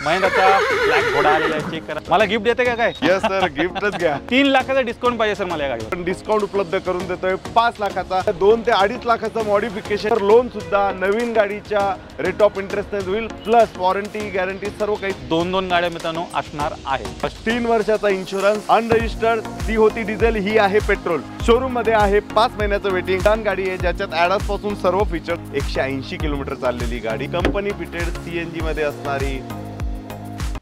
महिंद्राचा black घोडा आलेला आहे, चेक करा। मला गिफ्ट देते का काय? यस सर, गिफ्टच घ्या। 3 लाखाचा डिस्काउंट पाहिजे सर मला या गाडीवर। पण डिस्काउंट उपलब्ध करून देतोय 5 लाखाचा, 2 ते 2.5 लाखाचं मॉडिफिकेशन, लोन सुद्धा नवीन गाडीच्या रेट ऑफ इंटरेस्ट होईल, प्लस वॉरंटी गॅरंटी सर्व काही। 2 गाड्या मित्रांनो असणार आहे। 3 वर्षाचा इन्शुरन्स, अनरजिस्टर्ड, ती होती डिझेल, ही आहे पेट्रोल। शोरूम मध्ये आहे 5 महिन्याचं वेटिंग। गाडी आहे ज्याच्यात ॲडॉस पासून सर्व फीचर, 180 किलोमीटर चाललेली गाडी, कंपनी फिटेड CNG मध्ये असणारी।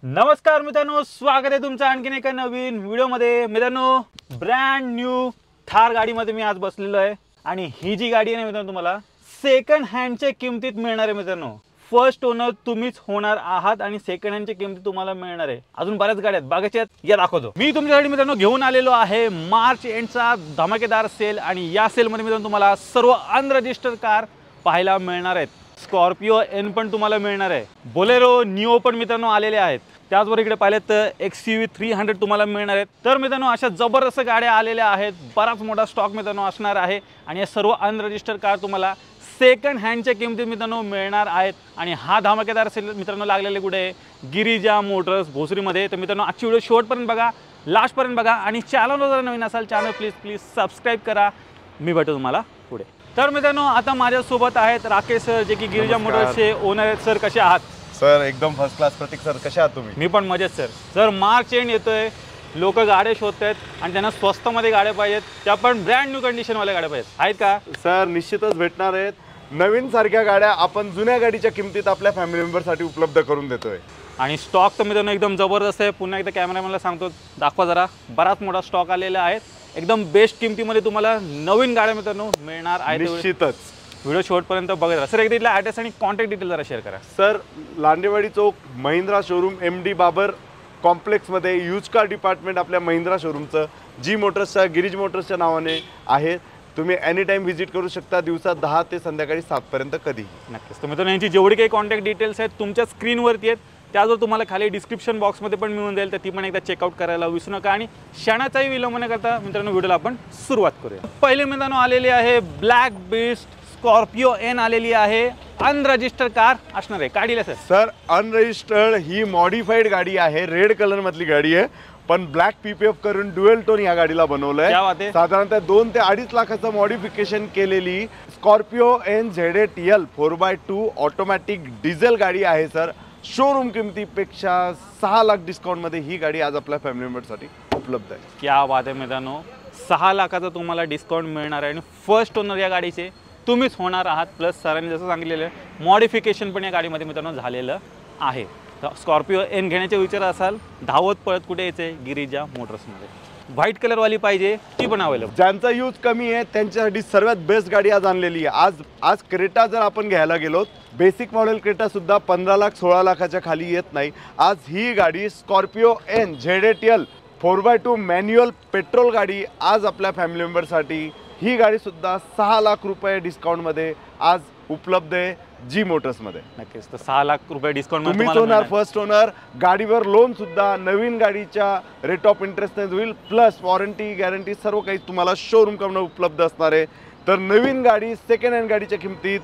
नमस्कार मित्रांनो, स्वागत आहे तुमचं आणखीन एका नवीन व्हिडिओमध्ये। मित्रांनो, ब्रँड न्यू थार गाडीमध्ये मी आज बसलेलो आहे आणि ही जी गाडी आहे ना मित्रांनो, तुम्हाला सेकंड हँडच्या किमतीत मिळणार आहे मित्रांनो। फर्स्ट ओनर तुम्हीच होणार आहात आणि सेकंड हँडच्या किमतीत तुम्हाला मिळणार आहे। अजून बऱ्याच गाड्या आहेत, बघायच्या आहेत, या दाखवतो। मी तुमच्यासाठी मित्रांनो घेऊन आलेलो आहे मार्च एंडचा धमाकेदार सेल आणि या सेलमध्ये मित्रांनो तुम्हाला सर्व अनरजिस्टर्ड कार पाहायला मिळणार आहेत। स्कॉर्पिओ एन पण तुम्हाला मिळणार आहे, बोलेरो निओ पण मित्रांनो आलेले आहेत। त्याचबरोबर इकडे पाहिलं तर XUV 300 तुम्हाला मिळणार आहेत। तर मित्रांनो अशा जबरदस्त गाड्या आलेल्या आहेत, बराच मोठा स्टॉक मित्रांनो असणार आहे आणि या सर्व अनरजिस्टर्ड कार तुम्हाला सेकंड हँडच्या किमतीत मित्रांनो मिळणार आहेत। आणि हा धमाकेदार सेल मित्रांनो लागलेले कुठे? गिरिजा मोटर्स भोसरीमध्ये। तर मित्रांनो आजची व्हिडिओ शेवटपर्यंत बघा, लास्टपर्यंत बघा आणि चॅनलवर जर नवीन असाल चॅनल प्लीज सबस्क्राईब करा। मी भेटतो तुम्हाला पुढे। तर मित्रांनो आता माझ्यासोबत आहेत राकेश सर, जे की गिरिजा मोटर्सचे ओनर आहेत। सर कसे आहात? सर एकदम फर्स्ट क्लास। प्रतीक सर कसे आहात तुम्ही? मी पण मजेत सर। सर मार्च एंड येतोय, लोक गाड्या शोधतात आणि त्यांना स्वस्तमध्ये गाड्या पाहिजेत, त्या पण ब्रँड न्यू कंडिशनवाल्या गाड्या पाहिजेत, आहेत का? सर निश्चितच भेटणार आहेत। नवीन सारख्या गाड्या आपण जुन्या गाडीच्या किमतीत आपल्या फॅमिली मेंबरसाठी उपलब्ध करून देतोय आणि स्टॉक तर मित्रांनो एकदम जबरदस्त आहे। पुन्हा एकदा कॅमेरामॅनला सांगतो, दाखवा जरा, बराच मोठा स्टॉक आलेला आहे। एकदम बेस्ट किमतीमध्ये तुम्हाला नवीन गाड्या मित्रांनो मिळणार आहेत। निश्चितच व्हिडिओ शेवटपर्यंत बघत राहा। सर एकदा इथला ॲड्रेस आणि कॉन्टॅक्ट डिटेल जरा शेअर करा। सर लांडेवाडी चौक, महिंद्रा शोरूम, MD बाबर कॉम्प्लेक्समध्ये यूज कार डिपार्टमेंट आपल्या महिंद्रा शोरूमचं जी मोटर्सच्या, गिरीज मोटर्सच्या नावाने आहे। तुम्ही एनी टाइम व्हिजिट करू शकता, दिवसा 10 ते संध्याकाळी 7 पर्यंत कधी। नक्कीच। तर मित्रांनो यांची जेवढी काही कॉन्टॅक्ट डिटेल्स आहेत तुमच्या स्क्रीनवरती आहेत, त्याजवळ तुम्हाला खाली डिस्क्रिप्शन बॉक्समध्ये पण मिळून जाईल, तर ती पण एकदा चेकआउट करायला विसरू नका। आणि क्षणाचाही विलंब न करता मित्रांनो व्हिडिओला आपण सुरुवात करूया। पहिले मित्रांनो आलेली आहे ब्लॅक बीस्ट स्कॉर्पिओ एन आलेली आहे, अनरजिस्टर्ड कार असणार आहे। गाडीला सर अनरजिस्टर्ड ही मॉडिफाईड गाडी आहे, रेड कलर मधली गाडी आहे, पण ब्लॅक PPF करून ड्युअल टोन या गाडीला बनवलंय। साधारणतः 2 ते 2.5 लाखाचं मॉडिफिकेशन केलेली Scorpio N ZTL 4x2 automatic diesel गाडी आहे सर। शोरूम किमतीपेक्षा 6 लाख डिस्काउंट मध्ये ही गाडी आज आपल्या फॅमिली मेंबरसाठी उपलब्ध आहे। क्या बात आहे मित्रांनो, 6 लाखाचा तुम्हाला डिस्काउंट मिळणार आहे आणि फर्स्ट ओनर या गाडीचे तुम्हीच होणार आहात। प्लस सरांनी जसं सांगितलेलं आहे मॉडिफिकेशन पण या गाडीमध्ये मित्रांनो झालेलं आहे। तर स्कॉर्पिओ एन घेण्याचा विचार असाल, धावत पळत कुठे यायचे? गिरिजा मोटर्समध्ये। व्हाईट कलरवाली पाहिजे ती पण अवेलेबल। ज्यांचा यूज कमी आहे त्यांच्यासाठी सर्वात बेस्ट गाडी आज आणलेली आहे। आज क्रेटा जर आपण घ्यायला गेलो, बेसिक मॉडेल क्रेटा सुद्धा 15 लाख 16 लाखाच्या खाली येत नाही। आज ही गाडी Scorpio N ZTL 4x2 manual petrol गाडी आज आपल्या फॅमिली मेंबरसाठी, ही गाडी सुद्धा 6 लाख रुपये डिस्काउंटमध्ये आज उपलब्ध आहे जी मोटर्समध्ये। नक्कीच। तर 6 लाख रुपये डिस्काउंट तुम्ही होणार फर्स्ट ओनर, गाडीवर लोन सुद्धा नवीन गाडीच्या रेट ऑफ इंटरेस्ट होईल, प्लस वॉरंटी गॅरंटी सर्व काही तुम्हाला शोरूम कडून उपलब्ध असणार आहे। तर नवीन गाडी सेकंड हँड गाडीच्या किमतीत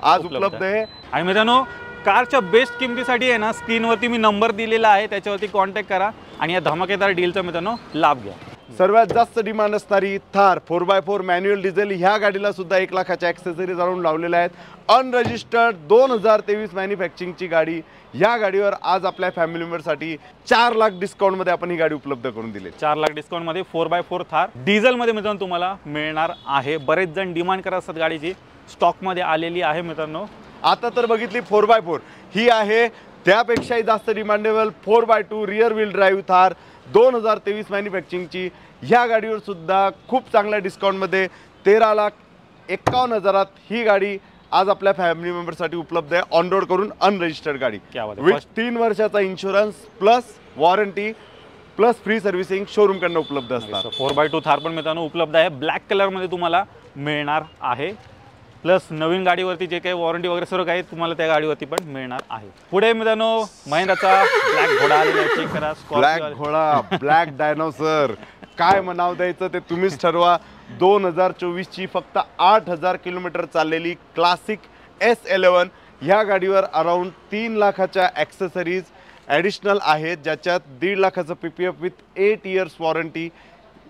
आज उपलब्ध आहे। आणि मित्रांनो कारच्या बेस्ट किमतीसाठी आहे ना, स्क्रीनवरती मी नंबर दिलेला आहे, त्याच्यावरती कॉन्टॅक्ट करा आणि या धमाकेदार डीलचा मित्रांनो लाभ घ्या। सर्वात जास्त डिमांड असणारी थार 4x4 मॅन्युअल डिझेल, ह्या गाडीला सुद्धा 1 लाखाच्या ॲक्सेसरीज आणून लावलेल्या आहेत। अनरजिस्टर्ड 2023 मॅन्युफॅक्चरिंगची गाडी, या गाडीवर आज आपल्या फॅमिली मेंबरसाठी 4 लाख डिस्काउंटमध्ये आपण ही गाडी उपलब्ध करून दिली। 4 लाख डिस्काउंटमध्ये 4x4 थार डिझेलमध्ये मित्रांनो तुम्हाला मिळणार आहे। बरेच जण डिमांड करत असतात गाडीची, स्टॉकमध्ये आलेली आहे मित्रांनो। आता तर बघितली 4x4, ही आहे त्यापेक्षाही जास्त demandable 4x2 rear wheel drive Thar 2023 मॅन्युफॅक्चरिंगची। ह्या गाडीवर सुद्धा खूप चांगल्या डिस्काउंटमध्ये 13,51,000 ही गाडी आज आपल्या फॅमिली मेंबरसाठी उपलब्ध आहे। ऑन रोड करून अनरजिस्टर्ड गाडी, विथ 3 वर्षाचा insurance plus warranty plus free servicing showroom कडून उपलब्ध असतात। 4x2 थार पण मित्रांनो उपलब्ध आहे, ब्लॅक कलरमध्ये तुम्हाला मिळणार आहे। प्लस नवीन गाडीवरती जे काही वॉरंटी वगैरे सर्व काही तुम्हाला त्या गाडीवरती पण मिळणार आहे। पुढे मित्रांनो महिंद्राचा ब्लॅक घोडा आलेला आहे, चेक करा। ब्लॅक घोडा, ब्लॅक डायनोसर, काय नाव द्यायचं ते तुम्हीच ठरवा। 2024 ची फक्त 8000 किलोमीटर चाललेली क्लासिक S11 ह्या गाडीवर अराउंड 3 लाखाच्या ॲक्सेसरीज ॲडिशनल आहेत, ज्याच्यात 1.5 लाखाचं PPF विथ 8 इयर्स वॉरंटी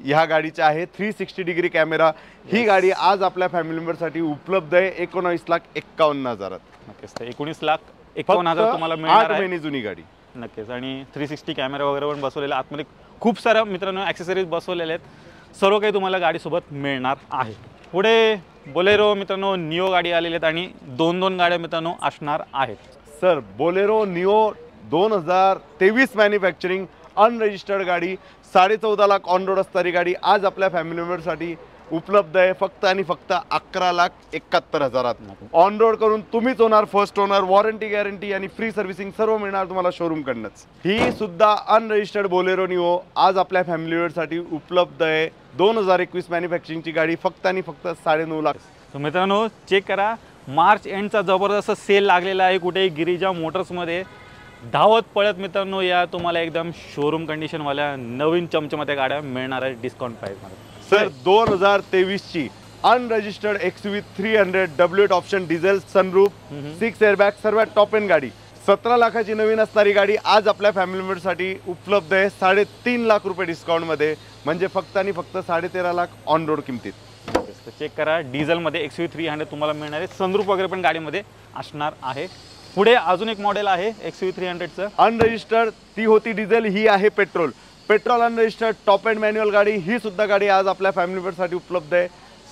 ह्या गाडीच्या आहे. 360 डिग्री कॅमेरा. ही गाडी आज आपल्या फॅमिली मेंबरसाठी उपलब्ध आहे 19,51,000. नक्कीच. 19,51,000 तुम्हाला मिळणार 8 आहे. महिने जुनी गाडी. नक्कीच. आणि 360 कॅमेरा वगैरे पण बसवलेला, आतमध्ये खूप साऱ्या मित्रांनो ॲक्सेसरीज बसवलेले आहेत. सर्व काही तुम्हाला गाडीसोबत मिळणार आहे. पुढे बोलेरो मित्रांनो निओ गाडी आलेली आहेत आणि 2 गाड्या मित्रांनो असणार आहेत. Sir Bolero neo 2023 manufacturing unregistered गाडी, 14.5 लाख ऑन रोड असणारी गाडी आज आपल्या फॅमिली मेंबरसाठी उपलब्ध आहे फक्त आणि फक्त 11,71,000. ऑन रोड करून तुम्हीच होणार फर्स्ट ओनर. वॉरंटी गॅरंटी आणि फ्री सर्व्हिसिंग सर्व मिळणार तुम्हाला शोरूम कडनंच. ही सुद्धा अनरजिस्टर्ड बोलेरो निओ आज आपल्या फॅमिली मेंबरसाठी उपलब्ध आहे 2021 मॅन्युफॅक्चरिंगची गाडी फक्त आणि फक्त 9.5 लाख. तर मित्रांनो चेक करा, मार्च एंडचा जबरदस्त सेल लागलेला आहे कुठे गिरिजा मोटर्समध्ये. धावत पळत मित्रांनो या तुम्हाला एकदम शोरूम कंडिशनवाल्या नवीन चमचमात्या गाड्या मिळणार आहेत डिस्काउंट प्राईसमध्ये. सर 2023 ची unregistered XUV 300 W8 option diesel sunroof 6 airbag सर्वात टॉप एंड गाडी 17 लाखाची नवीन असणारी गाडी आज आपल्या फॅमिली मेंबरसाठी उपलब्ध आहे 3.5 लाख रुपये डिस्काउंटमध्ये, म्हणजे फक्त आणि फक्त 13.5 लाख ऑन रोड किमतीत. चेक करा, डिझेलमध्ये XUV 300 तुम्हाला मिळणार आहे. सनरूफ वगैरे पण गाडीमध्ये असणार आहे. पुढे अजून एक मॉडेल आहे XUV 300चं अनरजिस्टर्ड. ती होती डिझेल, ही आहे petrol. Petrol unregistered top end manual गाडी. ही सुद्धा गाडी आज आपल्या फॅमिली मेंबरसाठी उपलब्ध आहे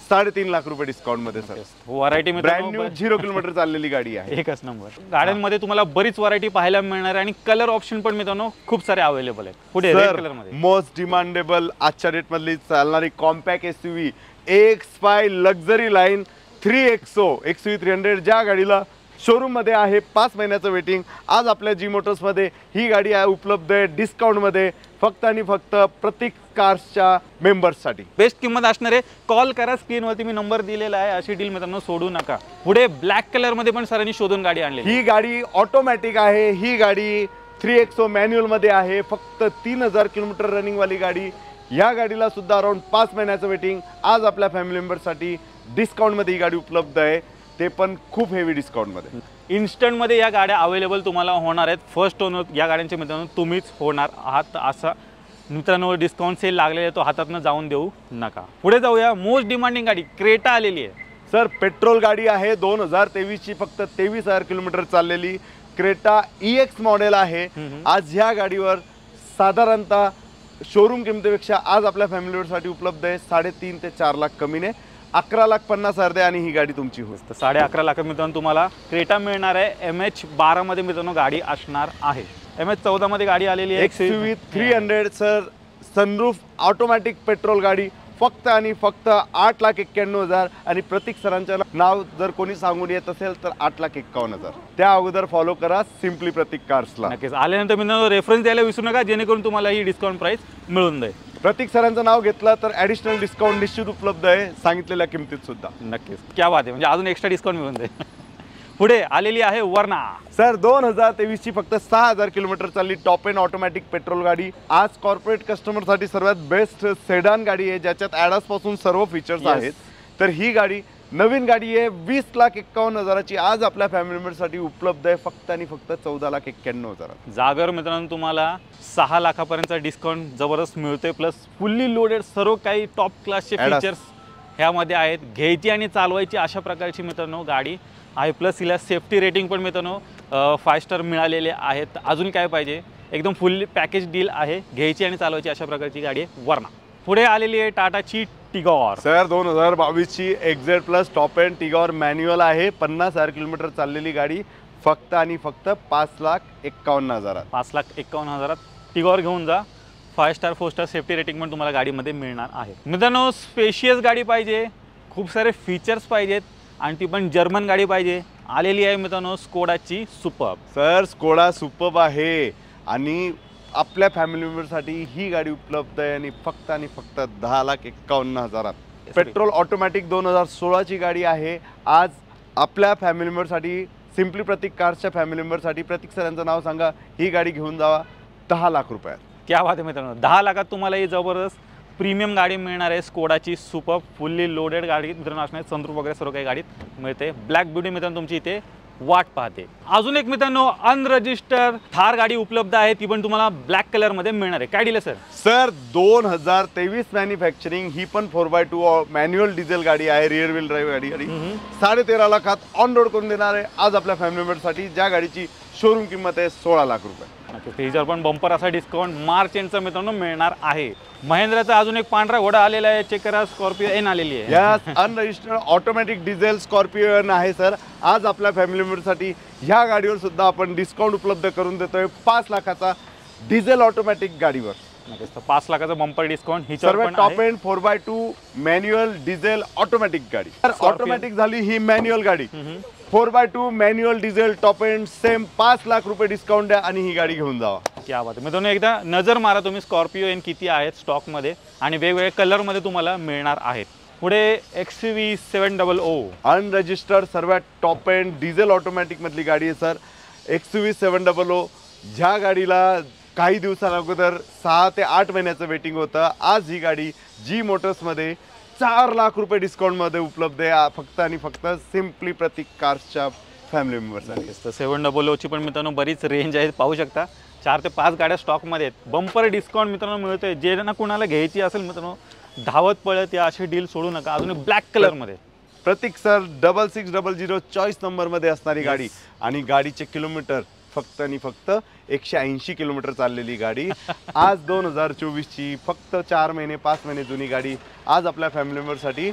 3.5 लाख रुपये डिस्काउंटमध्ये. Sir variety brand new 0 kilometre चाललेली गाडी आहे. एकच नंबर. गाड्यांमध्ये तुम्हाला बरीच व्हरायटी पाहायला मिळणार आहे आणि कलर ऑप्शन पण मित्रांनो खूप सारे अवेलेबल आहेत. पुढे रेड कलर मध्ये मोस्ट डिमांडेबल आजच्या डेट मधली चालणारी compact SUV AX5 luxury line 3XO XUV 300 ज्या गाडीला शोरूम मध्ये आहे 5 महिन्याचं वेटिंग. आज आपल्या जी मोटर्स मध्ये ही गाडी आहे उपलब्ध आहे डिस्काउंट मध्ये फक्त आणि फक्त प्रतीक कार्सच्या मेंबर्ससाठी. बेस्ट किंमत असणार आहे. कॉल करा, स्क्रीनवरती मी नंबर दिलेला आहे. अशी डील मित्रांनो सोडू नका. पुढे ब्लॅक कलर मध्ये पण सरांनी शोधून गाडी आणली. ही गाडी ऑटोमॅटिक आहे. ही गाडी 3XO मॅन्युअल मध्ये आहे. फक्त 3,000 किलोमीटर रनिंग वाली गाडी. या गाडीला सुद्धा अराउंड 5 महिन्याचं वेटिंग. आज आपल्या फॅमिली मेंबरसाठी डिस्काउंट मध्ये ही गाडी उपलब्ध आहे, ते पण खूप हेवी डिस्काउंट मध्ये. इन्स्टंट मध्ये या गाड्या अवेलेबल तुम्हाला होणार आहेत. फर्स्ट ओनर या गाड्यांचे मित्रांनो तुम्हीच होणार आहात. असा मित्रांनो डिस्काउंट सेल लागलेला आहे, तो हातातनं जाऊन देऊ नका. पुढे जाऊया. मोस्ट डिमांडिंग गाडी क्रेटा आलेली आहे. सर पेट्रोल गाडी आहे 2023 ची फक्त 23,000 किलोमीटर चाललेली क्रेटा EX मॉडेल आहे. आज ह्या गाडीवर साधारणतः शोरूम किमतीपेक्षा आज आपल्या फॅमिली मेंबरसाठी उपलब्ध आहे 3.5 ते 4 लाख कमीने 11,50,000 आणि ही गाडी तुमची होईल. तर 11.5 लाख मित्रांनो तुम्हाला क्रेटा मिळणार आहे. MH12 मध्ये मित्रांनो गाडी असणार आहे. MH14 मध्ये गाडी आलेली आहे XUV 300 sir sunroof automatic petrol गाडी फक्त आणि फक्त 8,91,000 आणि प्रतीक सरांचं नाव जर कोणी सांगून येत असेल तर 8,51,000. त्या अगोदर फॉलो करा सिम्पली प्रतीक कार्सला. नक्कीच. आल्यानंतर मित्रांनो रेफरन्स द्यायला विसरू नका, जेणेकरून तुम्हाला ही डिस्काउंट प्राइस मिळून जाईल. प्रतीक सरांचं नाव घेतलं तर ॲडिशनल डिस्काउंट निश्चित उपलब्ध आहे सांगितलेल्या किमतीत सुद्धा. नक्कीच. क्या बात आहे, म्हणजे अजून एक्स्ट्रा डिस्काउंट मिळून जाईल. पुढे आलेली आहे वर्ना. सर 2023 ची फक्त 6,000 किलोमीटर चालली टॉप एंड ऑटोमॅटिक पेट्रोल गाडी. आज कॉर्पोरेट कस्टमरसाठी सर्वात बेस्ट सेडान गाडी आहे, ज्याच्यात ॲडास पासून सर्व फीचर्स आहेत. तर ही गाडी नवीन गाडी आहे 20,51,000ची आज आपल्या फॅमिली मेंबरसाठी उपलब्ध आहे फक्त आणि फक्त 14,91,000. जागर मित्रांनो तुम्हाला 6 लाखापर्यंतचा डिस्काउंट जबरदस्त मिळतोय. प्लस फुल्ली लोडेड सर्व काही टॉप क्लासचे फीचर्स ह्यामध्ये आहेत. घ्यायची आणि चालवायची अशा प्रकारची मित्रांनो गाडी आहे. प्लस हिला सेफ्टी रेटिंग पण मित्रांनो 5 स्टार मिळालेले आहेत. अजून काय पाहिजे, एकदम फुल्ली पॅकेज डील आहे. घ्यायची आणि चालवायची अशा प्रकारची गाडी आहे वर्ना. पुढे आलेली आहे टाटाची टिगॉर. सर 2022 ची XZ plus top end Tigor manual आहे. 50,000 किलोमीटर चाललेली गाडी फक्त आणि फक्त 5,51,000. 5,51,000 टिगॉर घेऊन जा. 5 स्टार 4 स्टार सेफ्टी रेटिंग पण तुम्हाला गाडीमध्ये मिळणार आहे. मित्रांनो स्पेशियस गाडी पाहिजे, खूप सारे फीचर्स पाहिजेत आणि ती पण जर्मन गाडी पाहिजे. आलेली आहे मित्रांनो स्कोडाची सुपर्ब. सर स्कोडा सुपर्ब आहे आणि आपल्या फॅमिली मेंबरसाठी ही गाडी उपलब्ध आहे आणि फक्त 10,51,000. पेट्रोल ऑटोमॅटिक 2016 ची गाडी आहे. आज आपल्या फॅमिली मेंबरसाठी सिम्पली प्रतीक कार्सच्या फॅमिली मेंबरसाठी प्रतीक सरांचं नाव सांगा, ही गाडी घेऊन जावा 10 लाख रुपयात. क्या बात आहे मित्रांनो, 10 लाखात तुम्हाला ही जबरदस्त प्रीमियम गाडी मिळणार आहे. स्कोडाची सुपर्ब फुल्ली लोडेड गाडी मित्रांनो असणार. सनरूफ वगैरे सर्व काही गाडीत मिळते. ब्लॅक ब्युटी मित्रांनो तुमची इथे वाट पाहते। अजून एक मित्रांनो अनरजिस्टर्ड थार गाडी उपलब्ध आहे, ती पण तुम्हाला ब्लॅक कलर मध्ये मिळणार आहे। काय डील आहे सर 2023 मॅन्युफॅक्चरिंग, ही पण 4x2 मॅन्युअल डिझेल गाडी आहे, रिअर व्हील ड्राईव्ह गाडी आणि 13.5 लाखात ऑन रोड करून देणार आहे आज आपल्या फॅमिली मेंबरसाठी, ज्या गाडीची शोरूम किंमत आहे 16 लाख रुपये। त्याच्यावर पण बंपर असा डिस्काउंट मार्च एंडचा मित्रांनो मिळणार आहे। महिंद्राचा अजून एक पांढरा घोडा आलेला आहे, चेक करा, स्कॉर्पिओ एन आलेली आहे। Yes, unregistered automatic diesel Scorpio N आहे सर। आज आपल्या फॅमिली मेंबरसाठी ह्या गाडीवर सुद्धा आपण डिस्काउंट उपलब्ध करून देतोय 5 लाखाचा डिझेल ऑटोमॅटिक गाडीवर। 5 लाखाचा बंपर डिस्काउंट ही सर्व top end 4x2 manual diesel automatic गाडी। ऑटोमॅटिक झाली ही मॅन्युअल गाडी, 4x2 manual diesel top end same 5 lakh रुपये डिस्काउंट द्या आणि ही गाडी घेऊन जावा। क्या बात आहे मित्रांनो, एकदा नजर मारा तुम्ही स्कॉर्पिओ एन किती आहेत स्टॉक मध्ये आणि वेगवेगळ्या कलर मध्ये तुम्हाला मिळणार आहेत। पुढे XUV700 अनरजिस्टर्ड सर्वात टॉप एंड डिझेल ऑटोमॅटिक मधली गाडी आहे सर। XUV700 ज्या गाडीला काही दिवसांअगोदर 6 ते 8 महिन्याचं वेटिंग होतं, आज ही गाडी जी मोटर्स मध्ये 4 लाख रुपये डिस्काउंट मध्ये उपलब्ध आहे फक्त आणि फक्त सिम्पली प्रतीक कार्सच्या फॅमिली मेंबर्ससाठी। 700 ची पण मित्रांनो बरीच रेंज आहे, पाहू शकता 4 ते 5 गाड्या स्टॉक मध्ये आहेत। बंपर डिस्काउंट मित्रांनो मिळतोय, जे ना कुणाला घ्यायची असेल मित्रांनो धावत पळत या अशी डील सोडू नका। अजून ब्लॅक कलर मध्ये प्रतीक सर 6600 चॉईस नंबर मध्ये असणारी गाडी आणि गाडीचे किलोमीटर फक्त आणि फक्त 180 किलोमीटर चाललेली गाडी। आज 2024 ची फक्त 4 महिने 5 महिने जुनी गाडी आज आपल्या फॅमिली मेंबरसाठी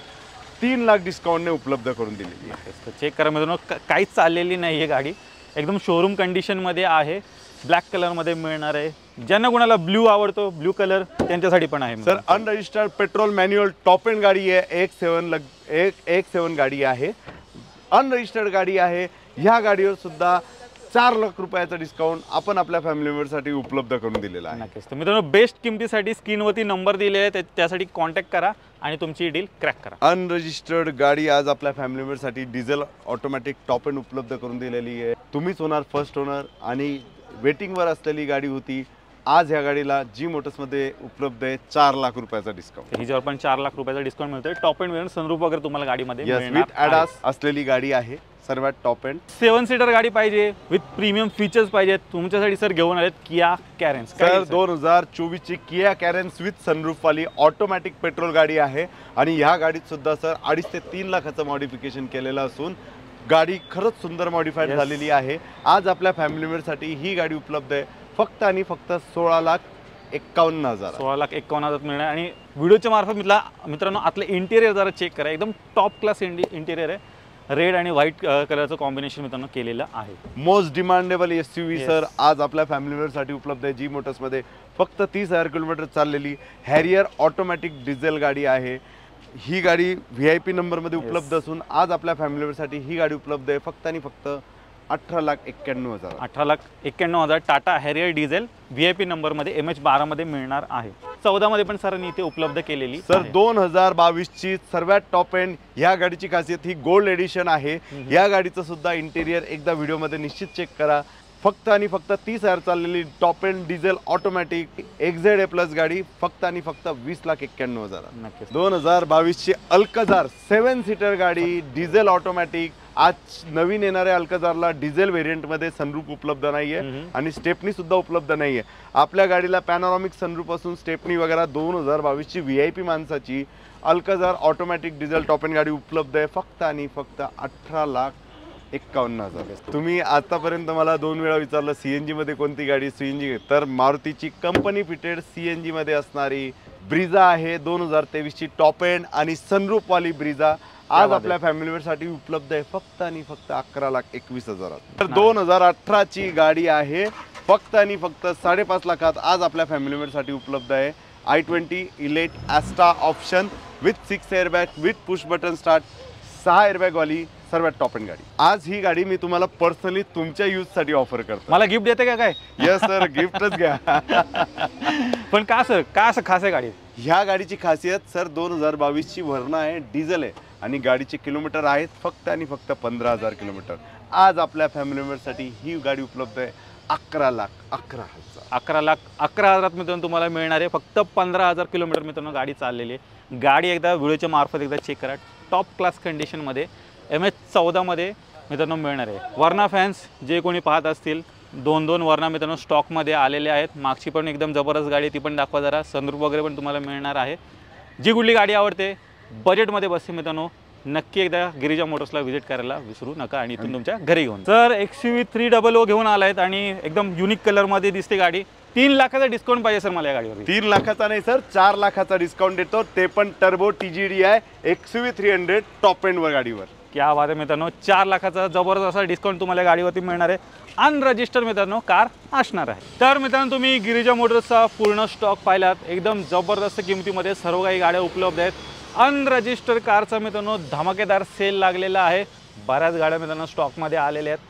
3 लाख डिस्काउंटने उपलब्ध करून दिलेली आहे। चेक करा मित्रांनो, काहीच चाललेली नाही आहे गाडी, एकदम शोरूम कंडिशन मध्ये आहे, ब्लॅक कलर मध्ये मिळणार आहे। ज्यांना कोणाला ब्ल्यू आवडतो, ब्ल्यू कलर त्यांच्यासाठी पण आहे sir. Unregistered petrol manual top end गाडी आहे, X7 गाडी आहे, अनरजिस्टर्ड गाडी आहे। ह्या गाडीवर सुद्धा 4 लाख रुपयाचा डिस्काउंट आपण आपल्या फॅमिली मेंबरसाठी उपलब्ध करून दिलेला आहे। नक्कीच। तर मित्रांनो बेस्ट किमतीसाठी स्क्रीनवरती नंबर दिले आहे, त्यासाठी कॉन्टॅक्ट करा आणि तुमची डील क्रॅक करा। अनरजिस्टर्ड गाडी आज आपल्या फॅमिली मेंबरसाठी डिझेल ऑटोमॅटिक टॉप एंड उपलब्ध करून दिलेली आहे। तुम्हीच होणार फर्स्ट ओनर आणि वेटिंगवर असलेली गाडी होती, आज ह्या गाडीला जी मोटर्समध्ये उपलब्ध आहे 4 लाख रुपयाचा डिस्काउंट। हिच्यावर पण 4 लाख रुपयाचा डिस्काउंट मिळतोय। टॉप एंड वेरियंट सनरूफ वगैरे तुम्हाला गाडीमध्ये विथ ॲडास असलेली गाडी आहे, सर्वात टॉप एंड 7 सीटर गाडी पाहिजे विथ प्रीमियम फीचर्स पाहिजे तुमच्यासाठी सर घेऊन आलेत किया कॅरेन्स। सर 2024 ची किया कॅरेन्स विथ सनरूफ वाली ऑटोमॅटिक पेट्रोल गाडी आहे आणि ह्या गाडीत सुद्धा सर 2.5 ते 3 लाखाचं मॉडिफिकेशन केलेलं असून गाडी खरंच सुंदर मॉडिफाईड झालेली आहे। आज आपल्या फॅमिली मेंबरसाठी ही गाडी उपलब्ध आहे फक्त आणि फक्त 16,51,000 16,51,000 मिळणार। आणि व्हिडिओच्या मार्फत मित्रांनो आतलं इंटेरियर जरा चेक करा, एकदम टॉप क्लास इंटेरियर आहे, रेड आणि व्हाईट कलरचं कॉम्बिनेशन मित्रांनो केलेलं आहे। मोस्ट डिमांडेबल SUV सर आज आपल्या फॅमिली मेंबरसाठी उपलब्ध आहे, जी मोटर्समध्ये फक्त 30,000 किलोमीटर चाललेली हॅरियर ऑटोमॅटिक डिझेल गाडी आहे। ही गाडी VIP नंबरमध्ये उपलब्ध असून आज आपल्या फॅमिली मेंबरसाठी ही गाडी उपलब्ध आहे फक्त आणि फक्त 18,91,000 18,91,000 टाटा हॅरियर डिझेल VIP नंबरमध्ये MH12 मध्ये मिळणार आहे। 14 मध्ये पण सरांनी इथे उपलब्ध केलेली सर 2022 ची सर्वात टॉप एंड ह्या गाडीची खासियत ही गोल्ड एडिशन आहे। या गाडीचं सुद्धा इंटेरियर एकदा व्हिडिओमध्ये निश्चित चेक करा। फक्त आणि फक्त 30,000 चाललेली top end diesel automatic XZA plus गाडी फक्त आणि फक्त 20,91,000। 2022 ची अल्कजार 7 सीटर गाडी डिझेल ऑटोमॅटिक। आज नवीन येणाऱ्या अल्कजारला डिझेल व्हेरियंटमध्ये सनरूफ उपलब्ध नाहीये आणि स्टेपनी सुद्धा उपलब्ध नाहीये। आपल्या गाडीला पॅनोरामिक सनरूफ असून स्टेपनी वगैरे 2022 ची VIP माणसाची Alcazar automatic diesel top end गाडी उपलब्ध आहे फक्त आणि फक्त 18,51,000। तुम्ही आतापर्यंत मला 2 वेळा विचारलं CNG मध्ये कोणती गाडी, CNG तर मारुतीची कंपनी फिटेड CNG मध्ये असणारी ब्रिझा आहे 2023 ची टॉप एंड आणि सनरूफ वाली ब्रिझा आज आपल्या फॅमिली मेंबरसाठी उपलब्ध आहे फक्त आणि फक्त 11,21,000। तर 2018 ची गाडी आहे फक्त आणि फक्त 5.5 लाखात आज आपल्या फॅमिली मेंबरसाठी उपलब्ध आहे। i20 elite Asta option with 6 airbag with push button start 6 airbag वाली सर्वात टॉप एंड गाडी। आज ही गाडी मी तुम्हाला पर्सनली तुमच्या यूज साठी ऑफर करतो। मला गिफ्ट देते का काय? यस सर, गिफ्टच घ्या। पण का सर, का असं खास आहे गाडी? ह्या गाडीची खासियत सर 2022 ची व्हर्ना आहे, डिझेल आहे आणि गाडीचे किलोमीटर आहेत फक्त आणि फक्त 15,000 किलोमीटर। आज आपल्या फॅमिली मेंबरसाठी ही गाडी उपलब्ध आहे 11,11,000। 11,11,000 मित्रांनो तुम्हाला मिळणार आहे फक्त 15,000 किलोमीटर मित्रांनो गाडी चाललेली आहे। गाडी एकदा व्हिडिओच्या मार्फत एकदा चेक करा, टॉप क्लास कंडिशनमध्ये MH14 मध्ये मित्रांनो मिळणार आहे। वर्ना फॅन्स जे कोणी पाहत असतील, 2 वर्ना मित्रांनो स्टॉकमध्ये आलेले आहेत। मागची पण एकदम जबरदस्त गाडी, ती पण दाखवा जरा। सनरूफ वगैरे पण तुम्हाला मिळणार आहे। जी कुठली गाडी आवडते, बजेटमध्ये बसते मित्रांनो, नक्की एकदा गिरिजा मोटर्सला व्हिजिट करायला विसरू नका आणि इथून तुमच्या घरी घेऊन। तर XUV 300 घेऊन आलायत आणि एकदम युनिक कलरमध्ये दिसते गाडी। 3 लाखाचा डिस्काउंट पाहिजे सर मला या गाडीवर। 3 लाखाचा नाही सर, 4 लाखाचा डिस्काउंट देतो, ते पण टर्बो TGDI XUV 300 टॉप एंडवर गाडीवर। क्या बात आहे मित्रांनो, 4 लाखाचा जबरदस्त असा डिस्काउंट तुम्हाला गाडीवरती मिळणार आहे। अनरजिस्टर्ड मित्रांनो कार असणार आहे। तर मित्रांनो तुम्ही गिरिजा मोटर्सचा पूर्ण स्टॉक पाहिलात, एकदम जबरदस्त किमतीमध्ये सर्व काही गाड्या उपलब्ध आहेत। अनरजिस्टर्ड कारचा मित्रांनो धमाकेदार सेल लागलेला आहे। बऱ्याच गाड्या मित्रांनो स्टॉकमध्ये आलेल्या आहेत।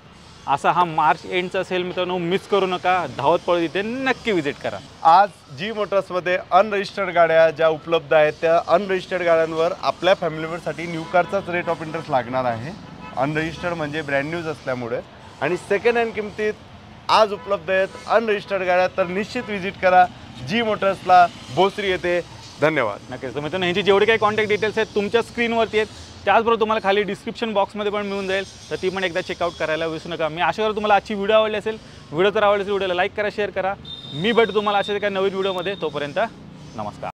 असा हा मार्च एंडचा सेल मित्रांनो मिस करू नका, धावत पळत इथे नक्की व्हिजिट करा। आज जी मोटर्समध्ये अनरजिस्टर्ड गाड्या ज्या उपलब्ध आहेत, त्या अनरजिस्टर्ड गाड्यांवर आपल्या फॅमिलीवरसाठी न्यू कारचाच रेट ऑफ इंटरेस्ट लागणार आहे। अनरजिस्टर्ड म्हणजे ब्रँड न्यूज असल्यामुळे, आणि सेकंड हँड किमतीत आज उपलब्ध आहेत अनरजिस्टर्ड गाड्या। तर निश्चित व्हिजिट करा जी मोटर्सला, भोसरी येथे। धन्यवाद। नक्कीच। तर मित्रांनो ह्यांची जेवढी काही कॉन्टॅक्ट डिटेल्स आहेत तुमच्या स्क्रीनवरती आहेत, त्याचबरोबर तुम्हाला खाली डिस्क्रिप्शन बॉक्समध्ये पण मिळून जाईल, तर ती पण एकदा चेकआउट करायला विसरू नका। मी आशा करतो तुम्हाला आजची व्हिडिओ आवडली असेल। व्हिडिओ जर आवडली असेल व्हिडिओला लाईक करा, शेअर करा। मी भेटतो तुम्हाला अशाच एका नवीन व्हिडिओमध्ये, तोपर्यंत नमस्कार।